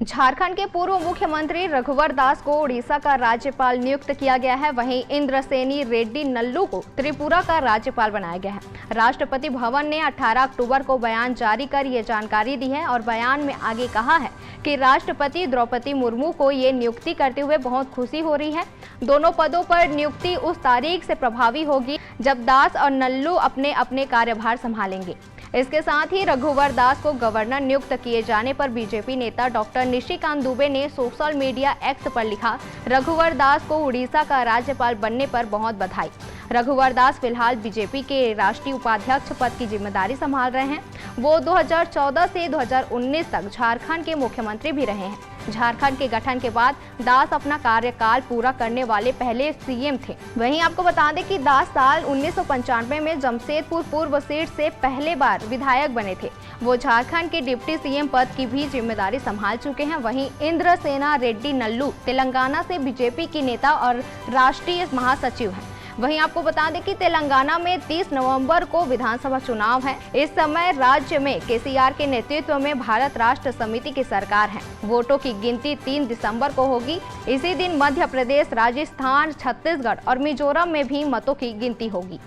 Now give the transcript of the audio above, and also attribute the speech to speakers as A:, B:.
A: झारखंड के पूर्व मुख्यमंत्री रघुवर दास को उड़ीसा का राज्यपाल नियुक्त किया गया है। वहीं इंद्रसेनी रेड्डी नल्लू को त्रिपुरा का राज्यपाल बनाया गया है। राष्ट्रपति भवन ने 18 अक्टूबर को बयान जारी कर ये जानकारी दी है और बयान में आगे कहा है कि राष्ट्रपति द्रौपदी मुर्मू को ये नियुक्ति करते हुए बहुत खुशी हो रही है। दोनों पदों पर नियुक्ति उस तारीख से प्रभावी होगी जब दास और नल्लू अपने अपने कार्यभार संभालेंगे। इसके साथ ही रघुवर दास को गवर्नर नियुक्त किए जाने पर बीजेपी नेता डॉक्टर निशिकांत दुबे ने सोशल मीडिया एक्स पर लिखा, रघुवर दास को उड़ीसा का राज्यपाल बनने पर बहुत बधाई। रघुवर दास फिलहाल बीजेपी के राष्ट्रीय उपाध्यक्ष पद की जिम्मेदारी संभाल रहे हैं। वो 2014 से 2019 तक झारखंड के मुख्यमंत्री भी रहे हैं। झारखंड के गठन के बाद दास अपना कार्यकाल पूरा करने वाले पहले सीएम थे। वहीं आपको बता दें कि दास साल 1995 में जमशेदपुर पूर्व सीट से पहले बार विधायक बने थे। वो झारखंड के डिप्टी सीएम पद की भी जिम्मेदारी संभाल चुके हैं। वहीं इंद्रसेना रेड्डी नल्लू तेलंगाना से बीजेपी की नेता और राष्ट्रीय महासचिव हैं। वहीं आपको बता दें कि तेलंगाना में 30 नवंबर को विधानसभा चुनाव है। इस समय राज्य में केसीआर के नेतृत्व में भारत राष्ट्र समिति की सरकार है। वोटों की गिनती 3 दिसंबर को होगी। इसी दिन मध्य प्रदेश, राजस्थान, छत्तीसगढ़ और मिजोरम में भी मतों की गिनती होगी।